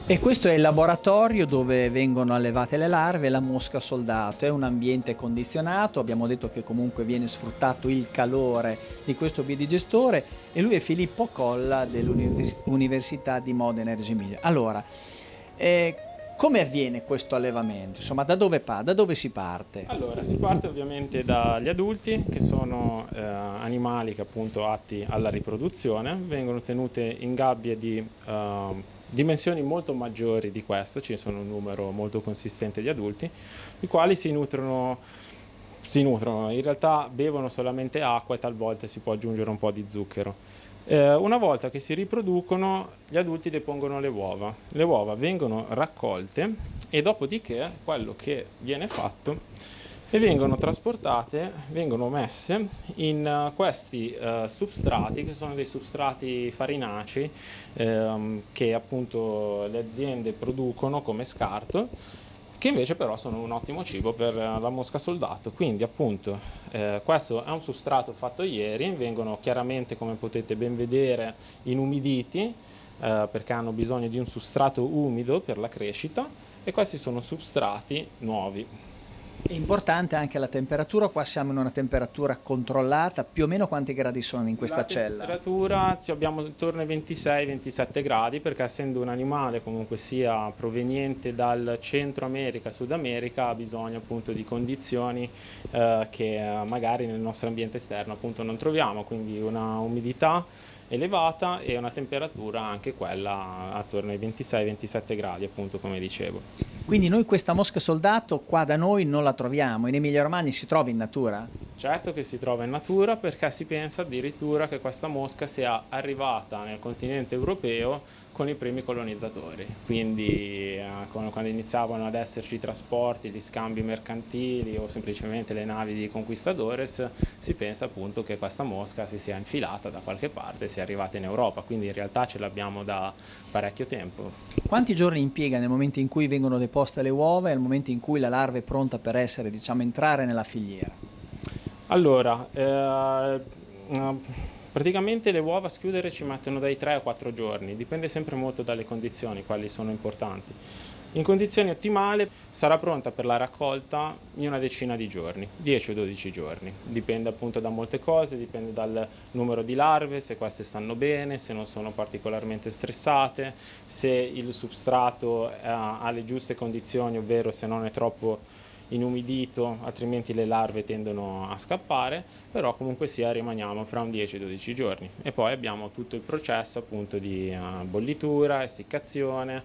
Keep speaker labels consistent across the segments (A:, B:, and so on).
A: E questo è il laboratorio dove vengono allevate le larve, la mosca soldato. È un ambiente condizionato, abbiamo detto che comunque viene sfruttato il calore di questo biodigestore e lui è Filippo Colla dell'Università di Modena e Reggio Emilia. Allora, come avviene questo allevamento? Insomma, da dove si parte?
B: Allora, si parte ovviamente dagli adulti, che sono animali che appunto atti alla riproduzione, vengono tenute in gabbie di dimensioni molto maggiori di questa, ci sono un numero molto consistente di adulti, i quali si nutrono, in realtà bevono solamente acqua e talvolta si può aggiungere un po' di zucchero. Una volta che si riproducono, gli adulti depongono le uova. Le uova vengono raccolte e dopodiché quello che viene fatto e vengono trasportate, vengono messe in questi substrati che sono dei substrati farinacei che appunto le aziende producono come scarto, che invece però sono un ottimo cibo per la mosca soldato. Quindi appunto questo è un substrato fatto ieri, vengono chiaramente, come potete ben vedere, inumiditi perché hanno bisogno di un substrato umido per la crescita, e questi sono substrati nuovi.
A: È importante anche la temperatura, qua siamo in una temperatura controllata, più o meno quanti gradi sono in questa cella?
B: La temperatura abbiamo intorno ai 26-27 gradi, perché essendo un animale comunque sia proveniente dal Centro America, Sud America, ha bisogno appunto di condizioni che magari nel nostro ambiente esterno appunto non troviamo, quindi una umidità elevata e una temperatura anche quella attorno ai 26-27 gradi, appunto, come dicevo.
A: Quindi noi questa mosca soldato qua da noi non la troviamo, in Emilia Romagna si trova in natura?
B: Certo che si trova in natura, perché si pensa addirittura che questa mosca sia arrivata nel continente europeo con i primi colonizzatori, quindi quando iniziavano ad esserci i trasporti, gli scambi mercantili o semplicemente le navi di conquistadores, si pensa appunto che questa mosca si sia infilata da qualche parte e sia arrivata in Europa, quindi in realtà ce l'abbiamo da parecchio tempo.
A: Quanti giorni impiega nel momento in cui vengono deposte le uova e nel momento in cui la larva è pronta per essere, diciamo, entrare nella filiera?
B: Allora, praticamente le uova a schiudere ci mettono dai 3 a 4 giorni, dipende sempre molto dalle condizioni, quali sono importanti. In condizioni ottimali sarà pronta per la raccolta in una decina di giorni, 10 o 12 giorni. Dipende appunto da molte cose, dipende dal numero di larve, se queste stanno bene, se non sono particolarmente stressate, se il substrato ha le giuste condizioni, ovvero se non è troppo inumidito, altrimenti le larve tendono a scappare, però comunque sia rimaniamo fra un 10-12 giorni. E poi abbiamo tutto il processo appunto di bollitura, essiccazione,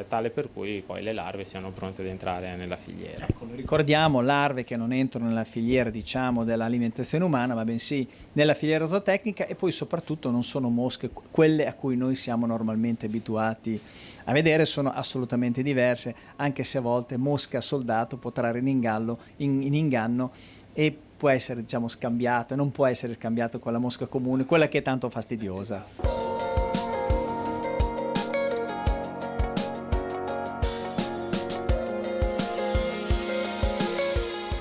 B: tale per cui poi le larve siano pronte ad entrare nella filiera.
A: Ecco, lo ricordiamo, larve che non entrano nella filiera, diciamo, dell'alimentazione umana, ma bensì nella filiera zootecnica, e poi soprattutto non sono mosche quelle a cui noi siamo normalmente abituati a vedere, sono assolutamente diverse, anche se a volte mosca soldato può trarre in inganno e può essere, diciamo, scambiata, non può essere scambiata con la mosca comune, quella che è tanto fastidiosa.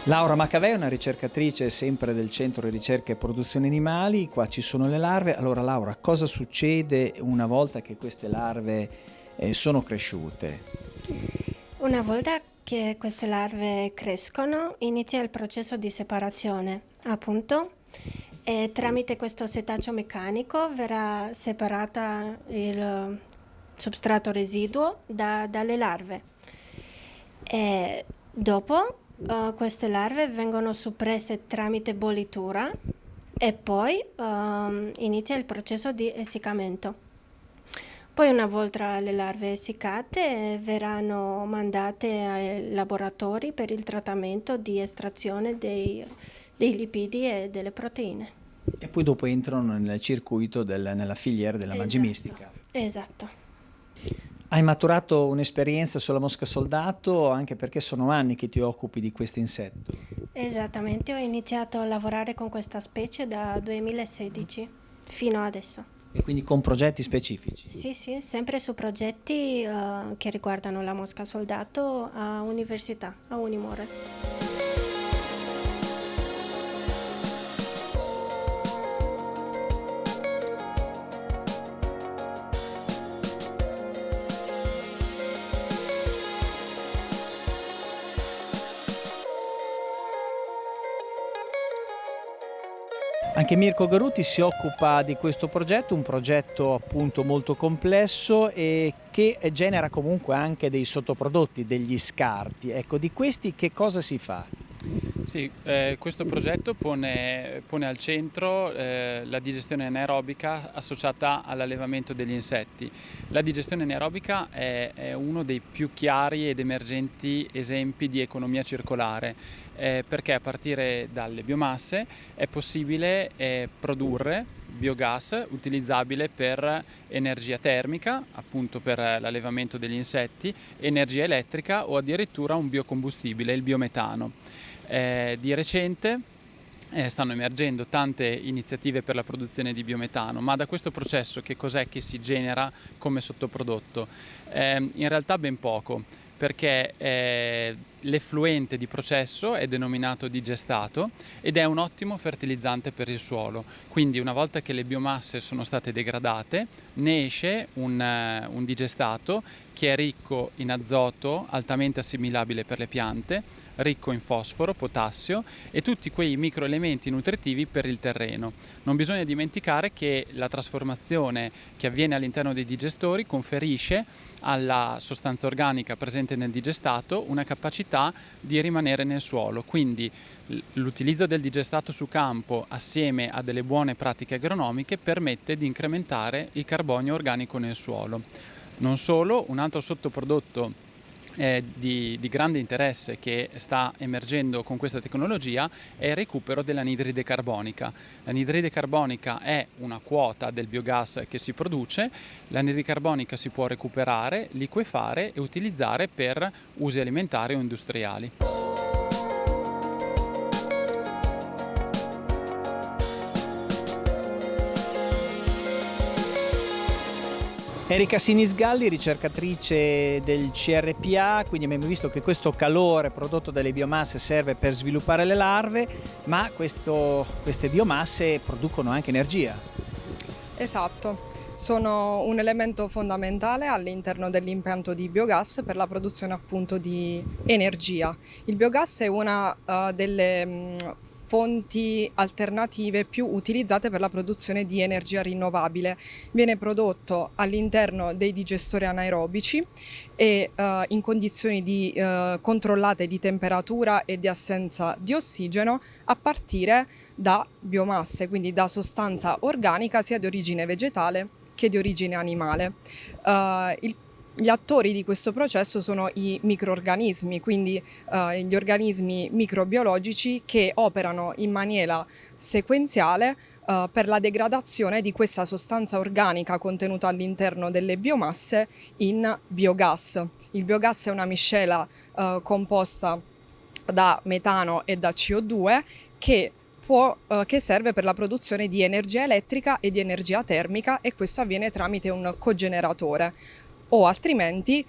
A: Laura Macavei è una ricercatrice sempre del Centro di Ricerca e Produzione Animali, qua ci sono le larve. Allora Laura, cosa succede una volta che queste larve sono cresciute?
C: Una volta che queste larve crescono, inizia il processo di separazione, appunto, e tramite questo setaccio meccanico verrà separata il substrato residuo dalle larve. E dopo queste larve vengono soppresse tramite bollitura e poi inizia il processo di essiccamento. Poi una volta le larve essiccate verranno mandate ai laboratori per il trattamento di estrazione dei lipidi e delle proteine.
A: E poi dopo entrano nel circuito nella filiera della mangimistica.
C: Esatto.
A: Hai maturato un'esperienza sulla mosca soldato, anche perché sono anni che ti occupi di questo insetto.
C: Esattamente, ho iniziato a lavorare con questa specie da 2016 fino adesso.
A: E quindi con progetti specifici?
C: Sì, sempre su progetti che riguardano la mosca soldato a università, a Unimore.
A: Anche Mirko Garuti si occupa di questo progetto, un progetto appunto molto complesso e che genera comunque anche dei sottoprodotti, degli scarti. Ecco, di questi che cosa si fa?
D: Sì, questo progetto pone al centro la digestione anaerobica associata all'allevamento degli insetti. La digestione anaerobica è uno dei più chiari ed emergenti esempi di economia circolare, perché a partire dalle biomasse è possibile produrre biogas utilizzabile per energia termica, appunto per l'allevamento degli insetti, energia elettrica o addirittura un biocombustibile, il biometano. Di recente stanno emergendo tante iniziative per la produzione di biometano, ma da questo processo che cos'è che si genera come sottoprodotto? In realtà ben poco, perché l'effluente di processo è denominato digestato ed è un ottimo fertilizzante per il suolo. Quindi una volta che le biomasse sono state degradate, ne esce un digestato che è ricco in azoto, altamente assimilabile per le piante, ricco in fosforo, potassio e tutti quei microelementi nutritivi per il terreno. Non bisogna dimenticare che la trasformazione che avviene all'interno dei digestori conferisce alla sostanza organica presente nel digestato una capacità di rimanere nel suolo. Quindi l'utilizzo del digestato su campo assieme a delle buone pratiche agronomiche permette di incrementare il carbonio organico nel suolo. Non solo, un altro sottoprodotto di grande interesse che sta emergendo con questa tecnologia è il recupero dell'anidride carbonica. L'anidride carbonica è una quota del biogas che si produce. L'anidride carbonica si può recuperare, liquefare e utilizzare per usi alimentari o industriali.
A: Erika Sinisgalli, ricercatrice del CRPA, quindi abbiamo visto che questo calore prodotto dalle biomasse serve per sviluppare le larve, ma queste biomasse producono anche energia.
E: Esatto, sono un elemento fondamentale all'interno dell'impianto di biogas per la produzione appunto di energia. Il biogas è una delle fonti alternative più utilizzate per la produzione di energia rinnovabile. Viene prodotto all'interno dei digestori anaerobici e in condizioni controllate di temperatura e di assenza di ossigeno a partire da biomasse, quindi da sostanza organica sia di origine vegetale che di origine animale. Gli attori di questo processo sono i microrganismi, quindi gli organismi microbiologici che operano in maniera sequenziale per la degradazione di questa sostanza organica contenuta all'interno delle biomasse in biogas. Il biogas è una miscela composta da metano e da CO2 che serve per la produzione di energia elettrica e di energia termica, e questo avviene tramite un cogeneratore. O altrimenti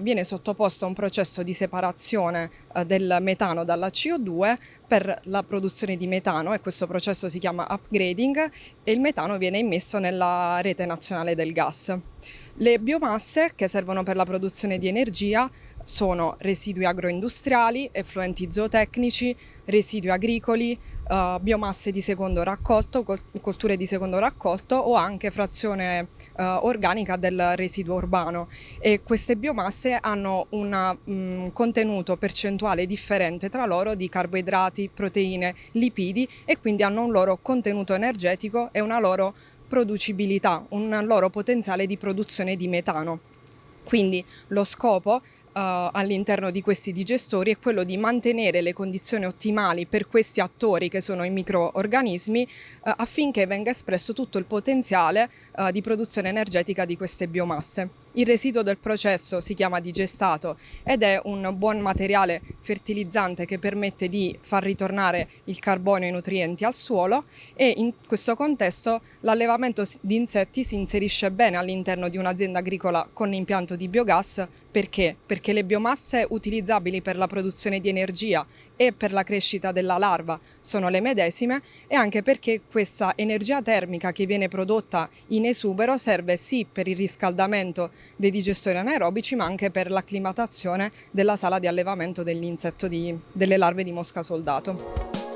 E: viene sottoposto a un processo di separazione del metano dalla CO2 per la produzione di metano, e questo processo si chiama upgrading, e il metano viene immesso nella rete nazionale del gas. Le biomasse che servono per la produzione di energia sono residui agroindustriali, effluenti zootecnici, residui agricoli, biomasse di secondo raccolto, colture di secondo raccolto o anche frazione organica del residuo urbano, e queste biomasse hanno un contenuto percentuale differente tra loro di carboidrati, proteine, lipidi, e quindi hanno un loro contenuto energetico e una loro producibilità, un loro potenziale di produzione di metano. Quindi lo scopo all'interno di questi digestori è quello di mantenere le condizioni ottimali per questi attori che sono i microorganismi affinché venga espresso tutto il potenziale di produzione energetica di queste biomasse. Il residuo del processo si chiama digestato ed è un buon materiale fertilizzante che permette di far ritornare il carbonio e i nutrienti al suolo, e in questo contesto l'allevamento di insetti si inserisce bene all'interno di un'azienda agricola con impianto di biogas. Perché? Perché le biomasse utilizzabili per la produzione di energia e per la crescita della larva sono le medesime, e anche perché questa energia termica che viene prodotta in esubero serve sì per il riscaldamento dei digestori anaerobici, ma anche per l'acclimatazione della sala di allevamento delle larve di mosca soldato.